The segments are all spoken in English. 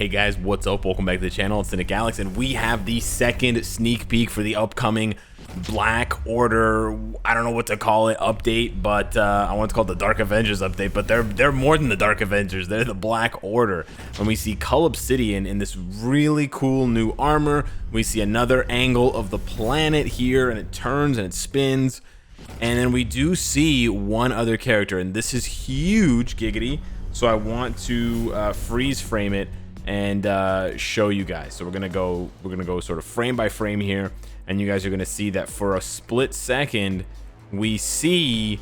Hey guys, what's up? Welcome back to the channel. It's Cynic Alex, and we have the second sneak peek for the upcoming Black Order, I don't know what to call it, update, but I want to call it the Dark Avengers update, but they're more than the Dark Avengers. They're the Black Order. And we see Cull Obsidian in this really cool new armor. We see another angle of the planet here, and it turns and it spins. And then we do see one other character, and this is huge, giggity. So I want to freeze frame it and show you guys. So we're gonna go sort of frame by frame here, and you guys are gonna see that for a split second we see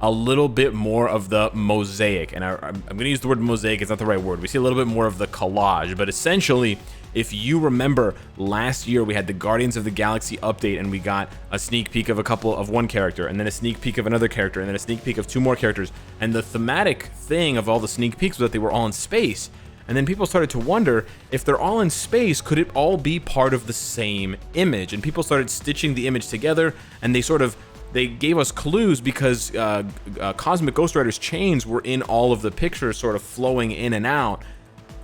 a little bit more of the mosaic, and I'm gonna use the word mosaic, it's not the right word. We see a little bit more of the collage, but essentially, if you remember last year we had the Guardians of the Galaxy update, and we got a sneak peek of one character, and then a sneak peek of another character, and then a sneak peek of two more characters, and the thematic thing of all the sneak peeks was that they were all in space. And then people started to wonder, if they're all in space, could it all be part of the same image? And people started stitching the image together, and they gave us clues because Cosmic Ghost Rider's chains were in all of the pictures, sort of flowing in and out.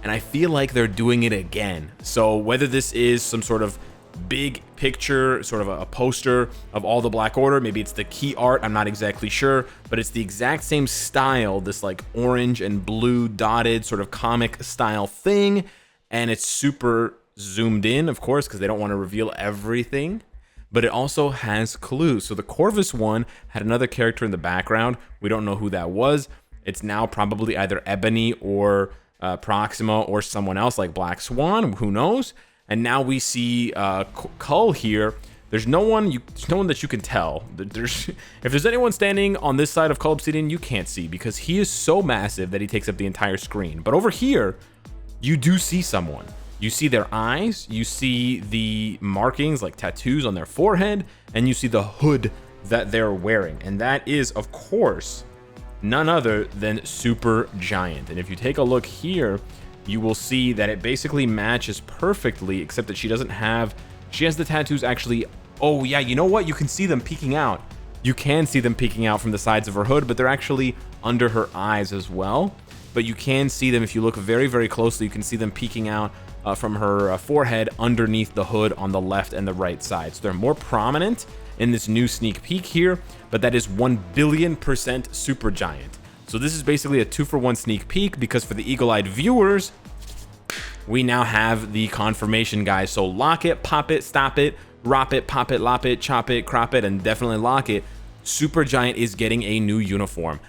And I feel like they're doing it again. So whether this is some sort of big picture, sort of a poster of all the Black Order, maybe it's the key art, I'm not exactly sure, but it's the exact same style, this like orange and blue dotted sort of comic style thing, and it's super zoomed in, of course, because they don't want to reveal everything, but it also has clues. So the Corvus one had another character in the background. We don't know who that was. It's now probably either Ebony or Proxima or someone else like Black Swan, who knows. And now we see Cull here. There's no one that you can tell. If there's anyone standing on this side of Cull Obsidian, you can't see, because he is so massive that he takes up the entire screen. But over here, you do see someone. You see their eyes, you see the markings like tattoos on their forehead, and you see the hood that they're wearing. And that is, of course, none other than Supergiant. And if you take a look here, you will see that it basically matches perfectly, except that she has the tattoos actually. Oh yeah, you know what? You can see them peeking out. You can see them peeking out from the sides of her hood, but they're actually under her eyes as well. But you can see them if you look very, very closely. You can see them peeking out from her forehead underneath the hood on the left and the right side. So they're more prominent in this new sneak peek here, but that is 1,000,000,000% Supergiant. So this is basically a 2-for-1 sneak peek, because for the eagle-eyed viewers, we now have the confirmation, guys. So lock it, pop it, stop it, rop it, pop it, lop it, chop it, crop it, and definitely lock it. Supergiant is getting a new uniform.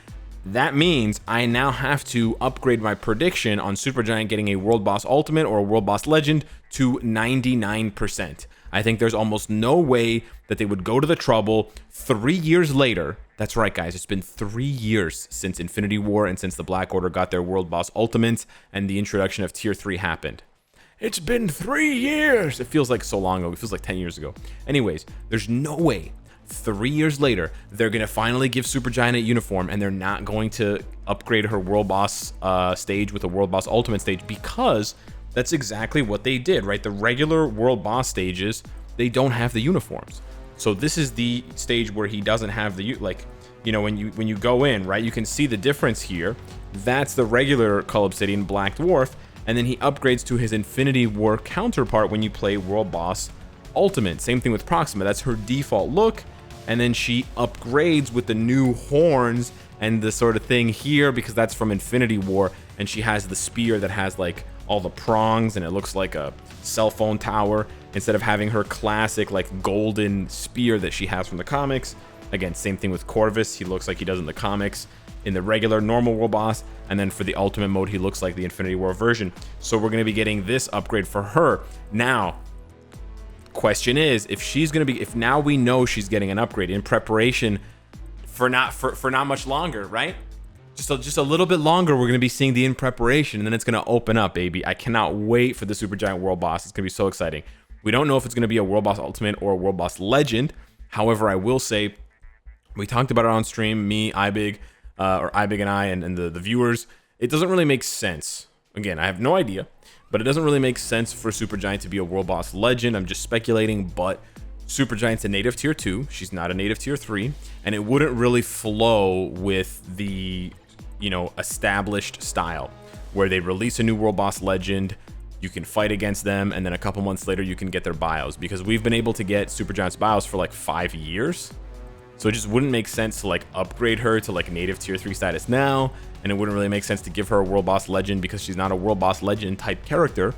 That means I now have to upgrade my prediction on Supergiant getting a World Boss Ultimate or a World Boss Legend to 99%. I think there's almost no way that they would go to the trouble 3 years later. That's right, guys. It's been 3 years since Infinity War and since the Black Order got their World Boss Ultimates and the introduction of Tier 3 happened. It's been 3 years. It feels like so long ago. It feels like 10 years ago. Anyways, there's no way 3 years later they're going to finally give Supergiant a uniform, and they're not going to upgrade her World Boss stage with a World Boss Ultimate stage, because that's exactly what they did, right? The regular World Boss stages, they don't have the uniforms. So this is the stage where he doesn't have the, like, you know, when you go in, right, you can see the difference here. That's the regular Cull Obsidian Black Dwarf, and then he upgrades to his Infinity War counterpart when you play World Boss Ultimate. Same thing with Proxima. That's her default look, and then she upgrades with the new horns and the sort of thing here, because that's from Infinity War, and she has the spear that has like all the prongs, and it looks like a cell phone tower instead of having her classic like golden spear that she has from the comics. Again, same thing with Corvus. He looks like he does in the comics in the regular normal World Boss, and then for the Ultimate mode he looks like the Infinity War version. So we're going to be getting this upgrade for her. Now, question is, if now we know she's getting an upgrade in preparation for not much longer, right? Just a little bit longer, we're going to be seeing the in preparation, and then it's going to open up, baby. I cannot wait for the Supergiant World Boss. It's going to be so exciting. We don't know if it's going to be a World Boss Ultimate or a World Boss Legend. However, I will say, we talked about it on stream, me, Ibig, or Ibig and I, and the viewers. It doesn't really make sense. Again, I have no idea, but it doesn't really make sense for Supergiant to be a World Boss Legend. I'm just speculating, but Supergiant's a native tier 2. She's not a native tier 3, and it wouldn't really flow with the, you know, established style where they release a new World Boss Legend, You can fight against them, and then a couple months later you can get their bios, because we've been able to get Supergiant's bios for like 5 years. So it just wouldn't make sense to like upgrade her to like native tier 3 status now, and it wouldn't really make sense to give her a World Boss Legend because she's not a World Boss Legend type character.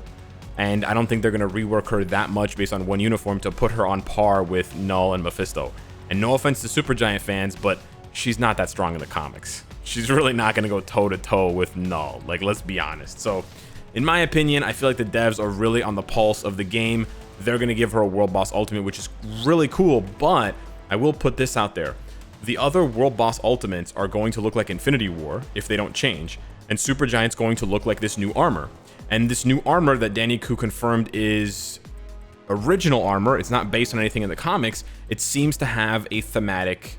And I don't think they're going to rework her that much based on one uniform to put her on par with Null and Mephisto. And no offense to Supergiant fans, but she's not that strong in the comics. She's really not going to go toe-to-toe with Null. Like, let's be honest. So, in my opinion, I feel like the devs are really on the pulse of the game. They're going to give her a World Boss Ultimate, which is really cool, but I will put this out there. The other World Boss Ultimates are going to look like Infinity War if they don't change, and Supergiant's going to look like this new armor. And this new armor that Danny Ku confirmed is original armor. It's not based on anything in the comics. It seems to have a thematic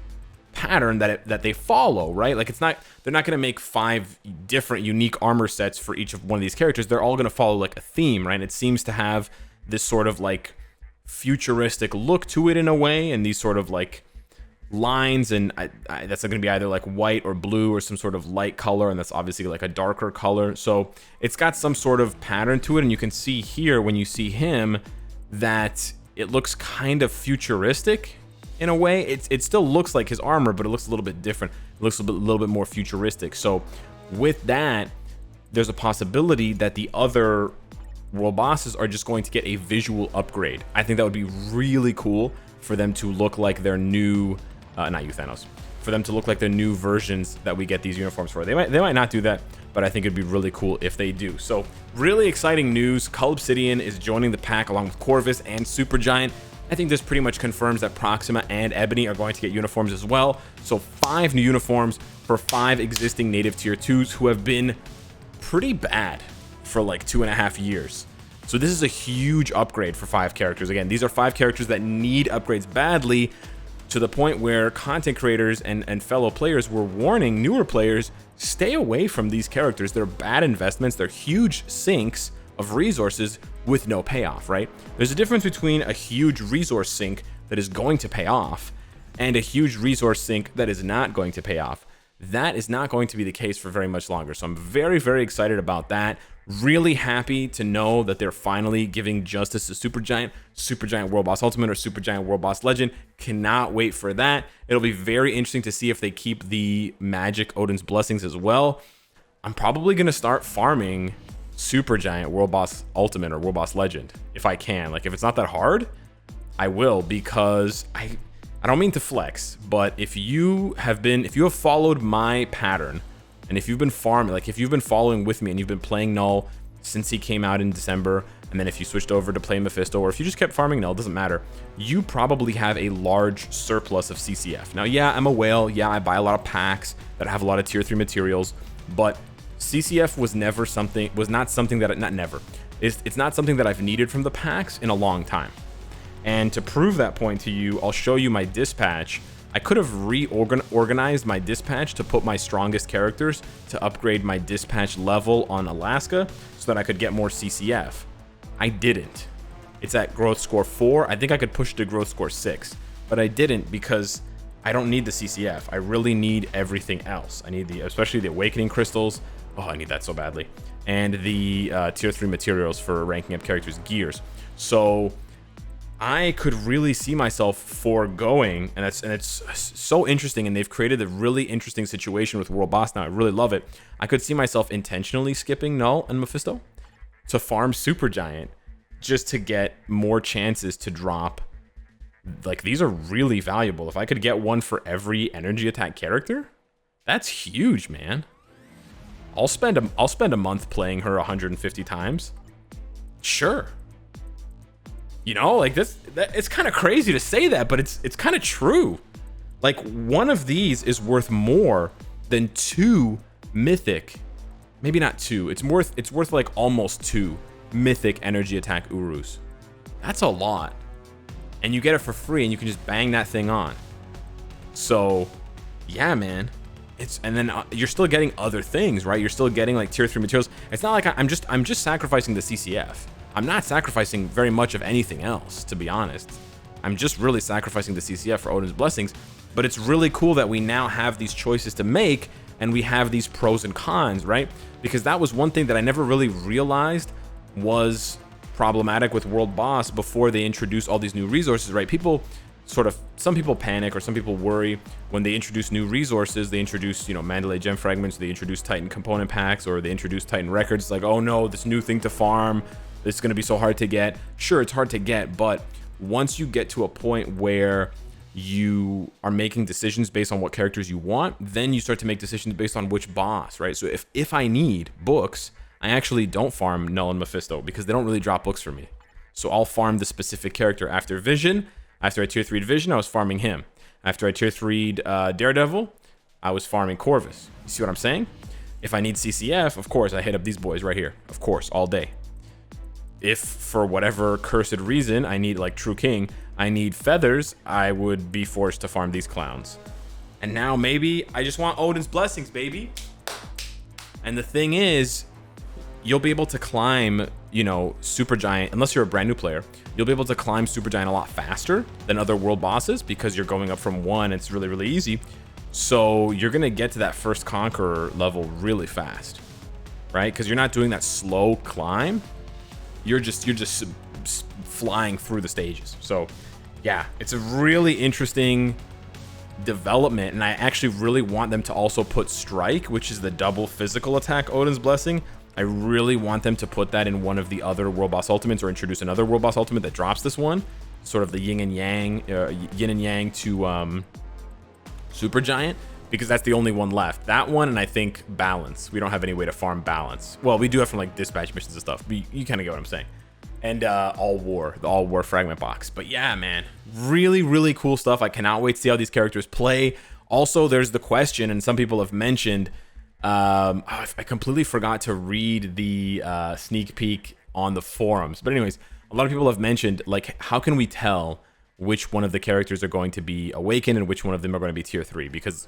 pattern that they follow, right? Like, it's not, they're not going to make 5 different unique armor sets for each of one of these characters. They're all going to follow like a theme, right? It seems to have this sort of like futuristic look to it in a way, and these sort of like lines, and that's going to be either like white or blue or some sort of light color, and that's obviously like a darker color. So it's got some sort of pattern to it, and you can see here when you see him that it looks kind of futuristic in a way. It still looks like his armor, but it looks a little bit different. It looks a little bit more futuristic. So with that, there's a possibility that the other world bosses are just going to get a visual upgrade. I think that would be really cool for them to look like their new not you, Thanos, for them to look like their new versions that we get these uniforms for. They might not do that, but I think it'd be really cool if they do. So really exciting news. Cull Obsidian is joining the pack along with Corvus and Supergiant. I think this pretty much confirms that Proxima and Ebony are going to get uniforms as well. So 5 new uniforms for 5 existing native tier 2s who have been pretty bad for like 2.5 years. So this is a huge upgrade for 5 characters. Again, these are 5 characters that need upgrades badly, to the point where content creators and fellow players were warning newer players, stay away from these characters. They're bad investments. They're huge sinks of resources with no payoff, right? There's a difference between a huge resource sink that is going to pay off and a huge resource sink that is not going to pay off. That is not going to be the case for very much longer. So I'm very, very excited about that. Really happy to know that they're finally giving justice to Supergiant World Boss Ultimate or Supergiant World Boss Legend. Cannot wait for that. It'll be very interesting to see if they keep the Magic Odin's Blessings as well. I'm probably going to start farming Supergiant World Boss Ultimate or World Boss Legend if I can. Like, if it's not that hard, I will, because I don't mean to flex, but if you have followed my pattern, and if you've been farming, like if you've been following with me and you've been playing Null since he came out in December, and then if you switched over to play Mephisto, or if you just kept farming Null, it doesn't matter, you probably have a large surplus of CCF. Now, yeah, I'm a whale. Yeah, I buy a lot of packs that have a lot of tier 3 materials, but CCF was not something that it's not something that I've needed from the packs in a long time. And to prove that point to you, I'll show you my dispatch. I could have reorganized my dispatch to put my strongest characters to upgrade my dispatch level on Alaska so that I could get more CCF. I didn't. It's at growth score 4. I think I could push it to growth score 6, but I didn't because I don't need the CCF. I really need everything else. I need especially the Awakening Crystals. Oh, I need that so badly. And the tier 3 materials for ranking up characters' gears. So I could really see myself foregoing, and it's so interesting, and they've created a really interesting situation with World Boss now. I really love it. I could see myself intentionally skipping Null and Mephisto to farm Supergiant just to get more chances to drop. Like, these are really valuable. If I could get one for every energy attack character, that's huge, man. I'll spend a month playing her 150 times. Sure. You know, like it's kind of crazy to say that, but it's kind of true. Like, one of these is worth more than 2 mythic, maybe not 2. It's worth like almost 2 mythic energy attack Urus. That's a lot, and you get it for free, and you can just bang that thing on. So, yeah, man. And then you're still getting other things, right? You're still getting like tier 3 materials. It's not like I'm just sacrificing the CCF. I'm not sacrificing very much of anything else, to be honest. I'm just really sacrificing the CCF for Odin's Blessings, but it's really cool that we now have these choices to make, and we have these pros and cons, right? Because that was one thing that I never really realized was problematic with World Boss before they introduced all these new resources, right? Some people panic or some people worry when they introduce new resources. They introduce, Mandalay gem fragments, they introduce Titan component packs, or they introduce Titan records. It's like, oh no, this new thing to farm, it's going to be so hard to get. Sure, it's hard to get, but once you get to a point where you are making decisions based on what characters you want, then you start to make decisions based on which boss, right? So if I need books, I actually don't farm Null and Mephisto because they don't really drop books for me. So I'll farm the specific character. After Vision, after I tier 3'd Vision, I was farming him. After I tier 3'd Daredevil, I was farming Corvus. You see what I'm saying? If I need CCF, of course, I hit up these boys right here. Of course, all day. If for whatever cursed reason I need, like True King, I need feathers, I would be forced to farm these clowns. And now maybe I just want Odin's blessings, baby. And the thing is, you'll be able to climb, Supergiant, unless you're a brand new player, you'll be able to climb Supergiant a lot faster than other world bosses because you're going up from 1. It's really, really easy. So you're going to get to that first Conqueror level really fast, right? Because you're not doing that slow climb. You're just flying through the stages. So yeah, it's a really interesting development, and I actually really want them to also put Strike, which is the double physical attack Odin's Blessing. I really want them to put that in one of the other World Boss Ultimates, or introduce another World Boss Ultimate that drops this one, sort of the yin and yang to Supergiant, because that's the only one left. That one, and I think Balance. We don't have any way to farm Balance. Well, we do have from like dispatch missions and stuff, but you kind of get what I'm saying. And the All War fragment box. But yeah, man, really, really cool stuff. I cannot wait to see how these characters play. Also, there's the question, and some people have mentioned, I completely forgot to read the sneak peek on the forums. But anyways, a lot of people have mentioned, like, how can we tell which one of the characters are going to be Awakened and which one of them are going to be tier 3? Because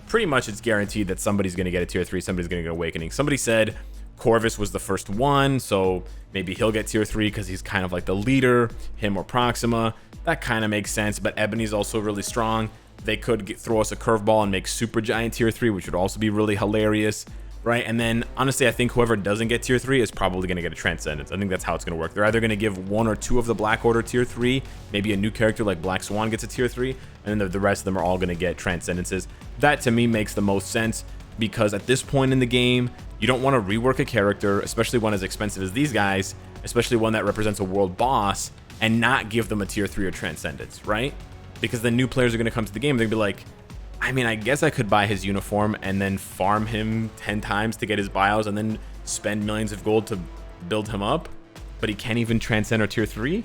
pretty much it's guaranteed that somebody's going to get a tier 3, somebody's going to get Awakening. Somebody said Corvus was the first one, so maybe he'll get tier 3 because he's kind of like the leader, him or Proxima. That kind of makes sense, but Ebony's also really strong. They could throw us a curveball and make Supergiant tier 3, which would also be really hilarious, right? And then, honestly, I think whoever doesn't get tier 3 is probably going to get a Transcendence. I think that's how it's going to work. They're either going to give 1 or 2 of the Black Order tier 3, maybe a new character like Black Swan gets a tier 3, and then the rest of them are all going to get Transcendences. That, to me, makes the most sense, because at this point in the game, you don't want to rework a character, especially one as expensive as these guys, especially one that represents a world boss, and not give them a tier 3 or Transcendence, right? Because the new players are going to come to the game, they're going to be like, I mean, I guess I could buy his uniform and then farm him 10 times to get his bios and then spend millions of gold to build him up, but he can't even transcend or tier 3?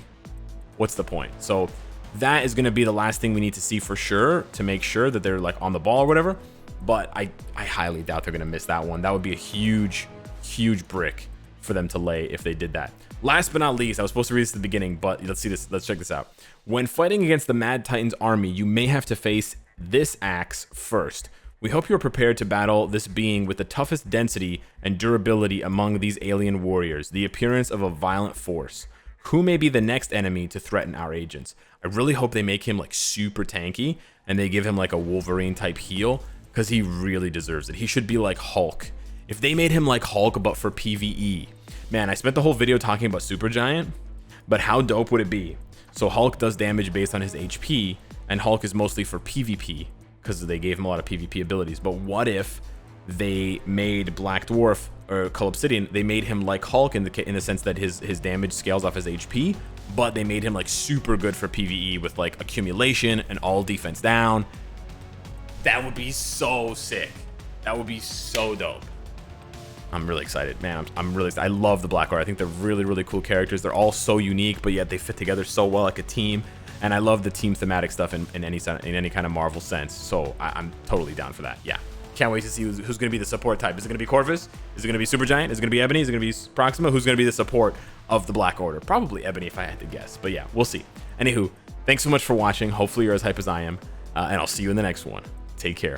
What's the point? So that is going to be the last thing we need to see for sure, to make sure that they're like on the ball or whatever. But I highly doubt they're going to miss that one. That would be a huge, huge brick for them to lay if they did that. Last but not least, I was supposed to read this at the beginning, but let's see this. Let's check this out. When fighting against the Mad Titans army, you may have to face this axe first. We hope you're prepared to battle this being with the toughest density and durability among these alien warriors, the appearance of a violent force. Who may be the next enemy to threaten our agents? I really hope they make him like super tanky and they give him like a Wolverine type heal, because he really deserves it. He should be like Hulk. If they made him like Hulk but for PvE, man, I spent the whole video talking about Supergiant, but how dope would it be? So Hulk does damage based on his HP, and Hulk is mostly for PvP because they gave him a lot of PvP abilities. But what if they made Black Dwarf or Cull Obsidian, they made him like Hulk in the sense that his damage scales off his HP, but they made him like super good for PvE with like accumulation and all defense down. That would be so sick. That would be so dope. I'm really excited, man. I love the Black Order. I think they're really, really cool characters. They're all so unique, but yet they fit together so well like a team. And I love the team thematic stuff in any kind of Marvel sense. So I'm totally down for that. Yeah. Can't wait to see who's going to be the support type. Is it going to be Corvus? Is it going to be Supergiant? Is it going to be Ebony? Is it going to be Proxima? Who's going to be the support of the Black Order? Probably Ebony if I had to guess. But yeah, we'll see. Anywho, thanks so much for watching. Hopefully you're as hype as I am. And I'll see you in the next one. Take care.